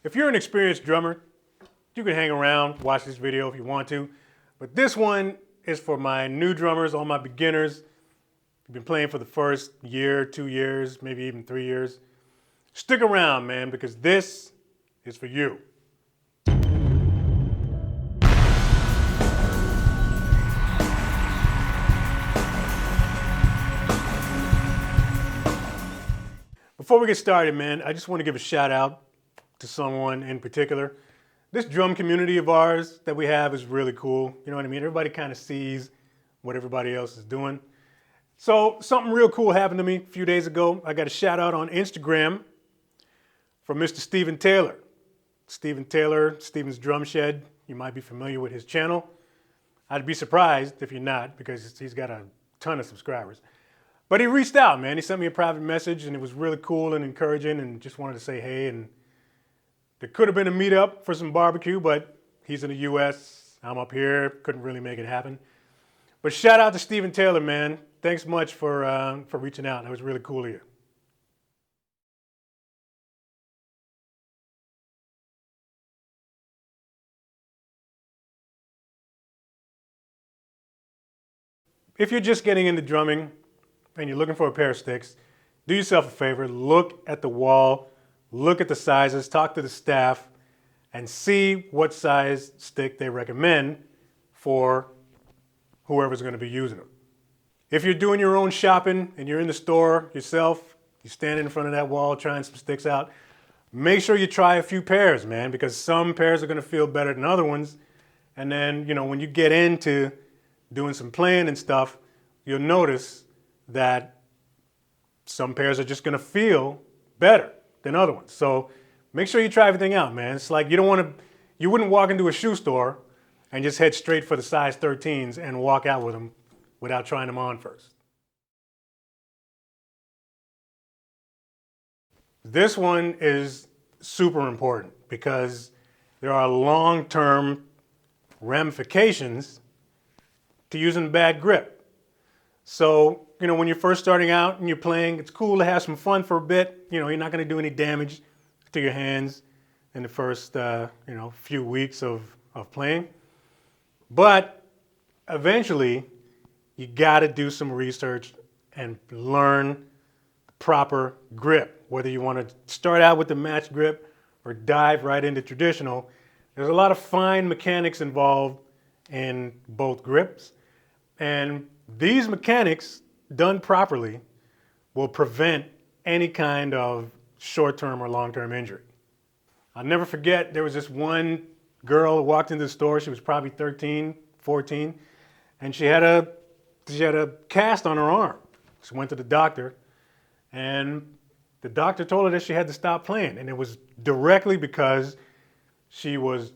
If you're an experienced drummer, you can hang around, watch this video if you want to. But this one is for my new drummers, all my beginners. You've been playing for the first year, 2 years, maybe even 3 years. Stick around, man, because this is for you. Before we get started, man, I just want to give a shout out to someone in particular. This drum community of ours that we have is really cool. You know what I mean? Everybody kind of sees what everybody else is doing. So something real cool happened to me a few days ago. I got a shout out on Instagram from Mr. Stephen Taylor. Stephen Taylor, Stephen's Drum Shed. You might be familiar with his channel. I'd be surprised if you're not, because he's got a ton of subscribers. But he reached out, man. He sent me a private message, and it was really cool and encouraging, and just wanted to say hey. And there could have been a meetup for some barbecue, but he's in the US. I'm up here. Couldn't really make it happen. But shout out to Stephen Taylor, man. Thanks much for reaching out. That was really cool of you. If you're just getting into drumming and you're looking for a pair of sticks, do yourself a favor, look at the wall, look at the sizes, talk to the staff, and see what size stick they recommend for whoever's going to be using them. If you're doing your own shopping and you're in the store yourself, you're standing in front of that wall trying some sticks out, make sure you try a few pairs, man, because some pairs are going to feel better than other ones. And then, you know, when you get into doing some playing and stuff, you'll notice that some pairs are just going to feel better than other ones. So make sure you try everything out, man. It's like you wouldn't walk into a shoe store and just head straight for the size 13s and walk out with them without trying them on first. This one is super important because there are long-term ramifications to using bad grip. So, you know, when you're first starting out and you're playing, it's cool to have some fun for a bit. You know, you're not going to do any damage to your hands in the first, few weeks of playing. But eventually, you got to do some research and learn proper grip. Whether you want to start out with the match grip or dive right into traditional, there's a lot of fine mechanics involved in both grips. And these mechanics, done properly, will prevent any kind of short-term or long-term injury. I'll never forget, there was this one girl who walked into the store. She was probably 13, 14, and she had a cast on her arm. She went to the doctor, and the doctor told her that she had to stop playing. And it was directly because she was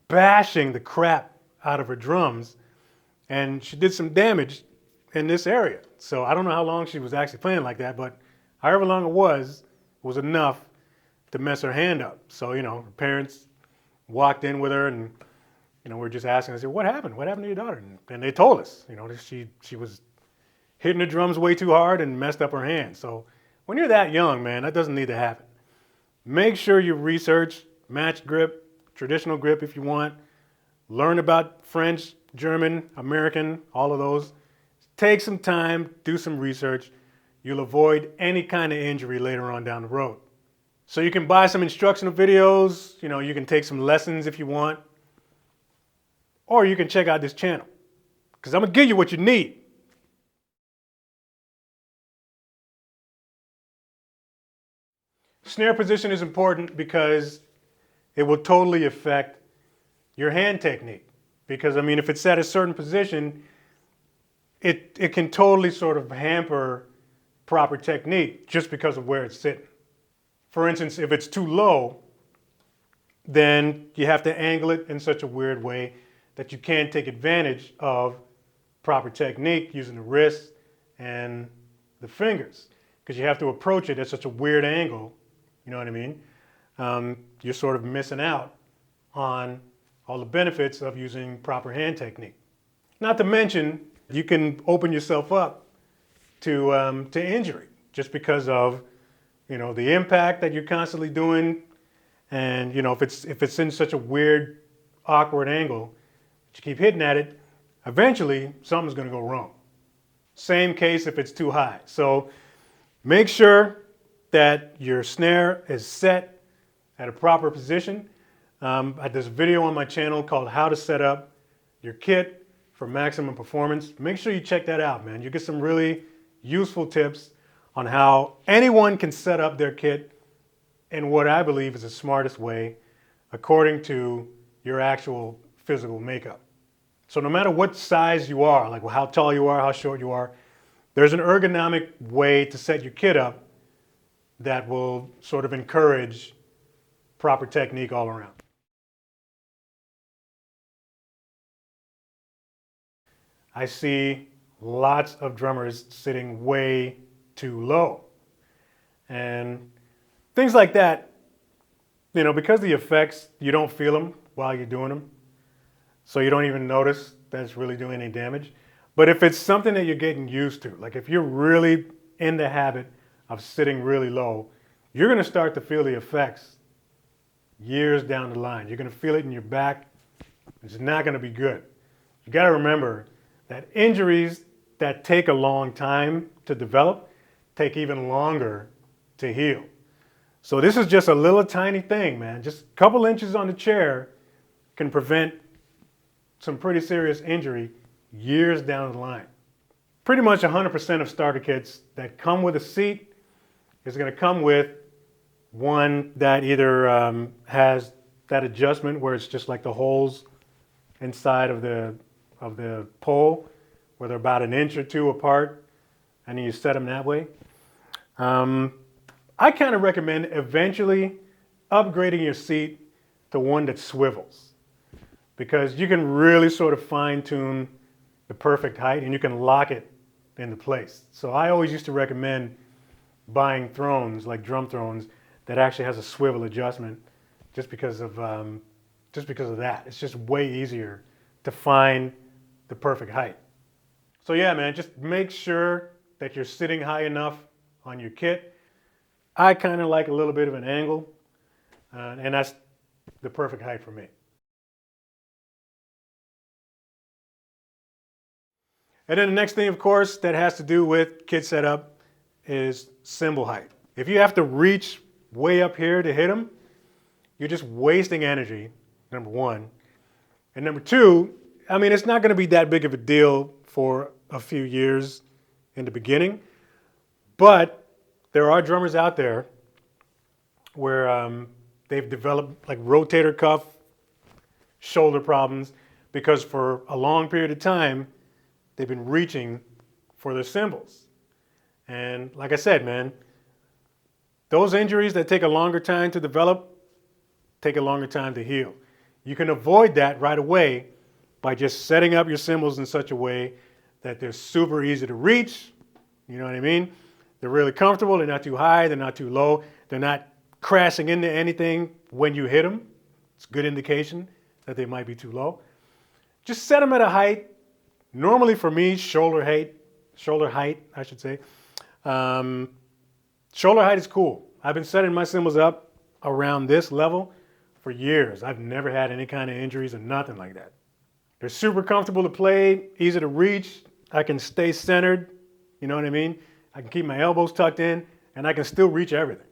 bashing the crap out of her drums, and she did some damage in this area. So I don't know how long she was actually playing like that, but however long it was enough to mess her hand up. So, you know, her parents walked in with her, and, you know, we're just asking, I said, what happened? What happened to your daughter? And they told us, you know, that she was hitting the drums way too hard and messed up her hand. So when you're that young, man, that doesn't need to happen. Make sure you research match grip, traditional grip if you want. Learn about French, German, American, all of those. Take some time, do some research. You'll avoid any kind of injury later on down the road. So you can buy some instructional videos, you know, you can take some lessons if you want, or you can check out this channel, because I'm going to give you what you need. Snare position is important because it will totally affect your hand technique. Because, I mean, if it's at a certain position, it can totally sort of hamper proper technique just because of where it's sitting. For instance, if it's too low, then you have to angle it in such a weird way that you can't take advantage of proper technique using the wrist and the fingers, because you have to approach it at such a weird angle, you know what I mean? You're sort of missing out on all the benefits of using proper hand technique. Not to mention, you can open yourself up to injury just because of, you know, the impact that you're constantly doing And you know, if it's in such a weird, awkward angle, you keep hitting at it, eventually something's going to go wrong. Same case if it's too high. So make sure that your snare is set at a proper position. There's a video on my channel called How to Set Up Your Kit for Maximum Performance. Make sure you check that out, man. You get some really useful tips on how anyone can set up their kit in what I believe is the smartest way according to your actual physical makeup. So no matter what size you are, like how tall you are, how short you are, there's an ergonomic way to set your kit up that will sort of encourage proper technique all around. I see lots of drummers sitting way too low. And things like that, you know, because the effects, you don't feel them while you're doing them. So you don't even notice that it's really doing any damage. But if it's something that you're getting used to, like if you're really in the habit of sitting really low, you're going to start to feel the effects years down the line. You're going to feel it in your back. It's not going to be good. You got to remember that injuries that take a long time to develop take even longer to heal. So this is just a little tiny thing, man. Just a couple inches on the chair can prevent some pretty serious injury years down the line. Pretty much 100% of starter kits that come with a seat is going to come with one that either has that adjustment where it's just like the holes inside of the pole where they're about an inch or two apart, and then you set them that way. I kind of recommend eventually upgrading your seat to one that swivels, because you can really sort of fine tune the perfect height and you can lock it into place. So I always used to recommend buying thrones, like drum thrones, that actually has a swivel adjustment just because of that. It's just way easier to find the perfect height. So yeah, man, just make sure that you're sitting high enough on your kit. I kind of like a little bit of an angle, and that's the perfect height for me. And then the next thing, of course, that has to do with kit setup is cymbal height. If you have to reach way up here to hit them, you're just wasting energy, number one. And number two, I mean, it's not going to be that big of a deal for a few years in the beginning, but there are drummers out there where they've developed like rotator cuff, shoulder problems, because for a long period of time, they've been reaching for their cymbals. And like I said, man, those injuries that take a longer time to develop take a longer time to heal. You can avoid that right away by just setting up your cymbals in such a way that they're super easy to reach. You know what I mean? They're really comfortable. They're not too high. They're not too low. They're not crashing into anything when you hit them. It's a good indication that they might be too low. Just set them at a height. Normally for me, shoulder height, I should say. Shoulder height is cool. I've been setting my cymbals up around this level for years. I've never had any kind of injuries or nothing like that. They're super comfortable to play, easy to reach. I can stay centered, you know what I mean? I can keep my elbows tucked in, and I can still reach everything.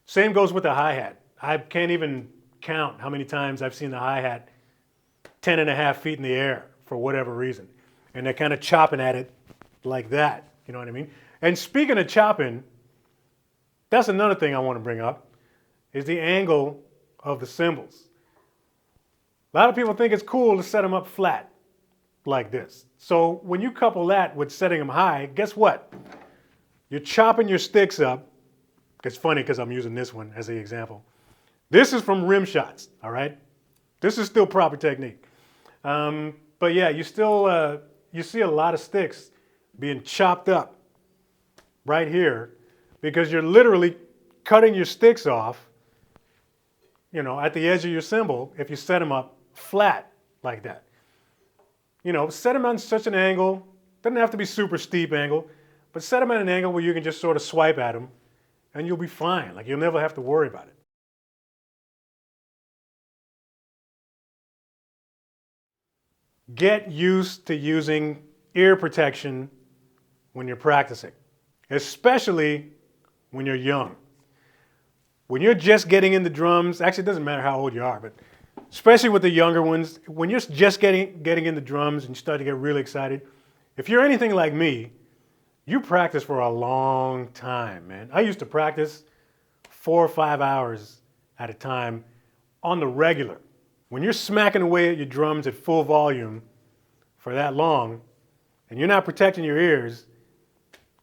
Same goes with the hi-hat. I can't even count how many times I've seen the hi-hat 10.5 feet in the air for whatever reason. And they're kind of chopping at it like that, you know what I mean? And speaking of chopping, that's another thing I want to bring up, is the angle of the cymbals. A lot of people think it's cool to set them up flat like this. So when you couple that with setting them high, guess what? You're chopping your sticks up. It's funny because I'm using this one as the example. This is from rim shots, all right? This is still proper technique. But yeah, you still, you see a lot of sticks being chopped up right here because you're literally cutting your sticks off, you know, at the edge of your cymbal if you set them up flat like that. You know, set them on such an angle, doesn't have to be super steep angle, but set them at an angle where you can just sort of swipe at them and you'll be fine. Like you'll never have to worry about it. Get used to using ear protection when you're practicing, especially when you're young. When you're just getting into drums, actually it doesn't matter how old you are, but especially with the younger ones, when you're just getting into drums and you start to get really excited, if you're anything like me, you practice for a long time, man. I used to practice 4 or 5 hours at a time on the regular. When you're smacking away at your drums at full volume for that long, and you're not protecting your ears,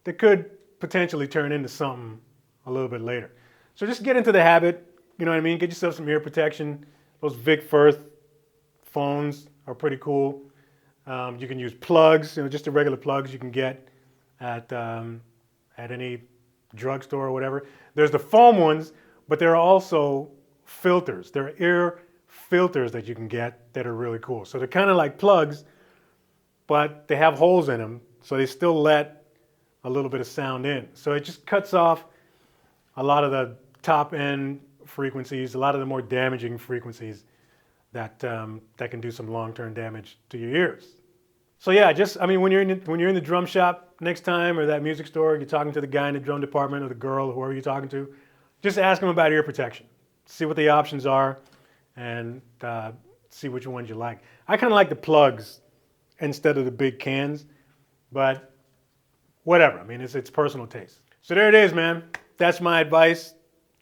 that could potentially turn into something a little bit later. So just get into the habit, you know what I mean? Get yourself some ear protection. Those Vic Firth phones are pretty cool. You can use plugs, just the regular plugs you can get at any drugstore or whatever. There's the foam ones, but there are also filters. There are ear filters that you can get that are really cool. So they're kind of like plugs, but they have holes in them, so they still let a little bit of sound in. So it just cuts off a lot of the top end frequencies, a lot of the more damaging frequencies that can do some long-term damage to your ears. So yeah, when you're in the drum shop next time, or that music store, you're talking to the guy in the drum department or the girl, whoever you're talking to, just ask them about ear protection. See what the options are, and see which ones you like. I kind of like the plugs instead of the big cans, but whatever. I mean, it's personal taste. So there it is, man. That's my advice.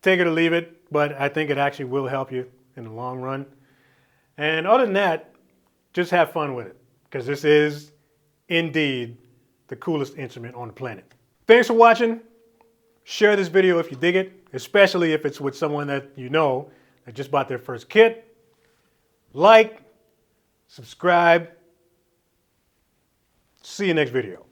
Take it or leave it, but I think it actually will help you in the long run. And other than that, just have fun with it, because this is indeed the coolest instrument on the planet. Thanks for watching. Share this video if you dig it, especially if it's with someone that you know that just bought their first kit. Like, subscribe. See you next video.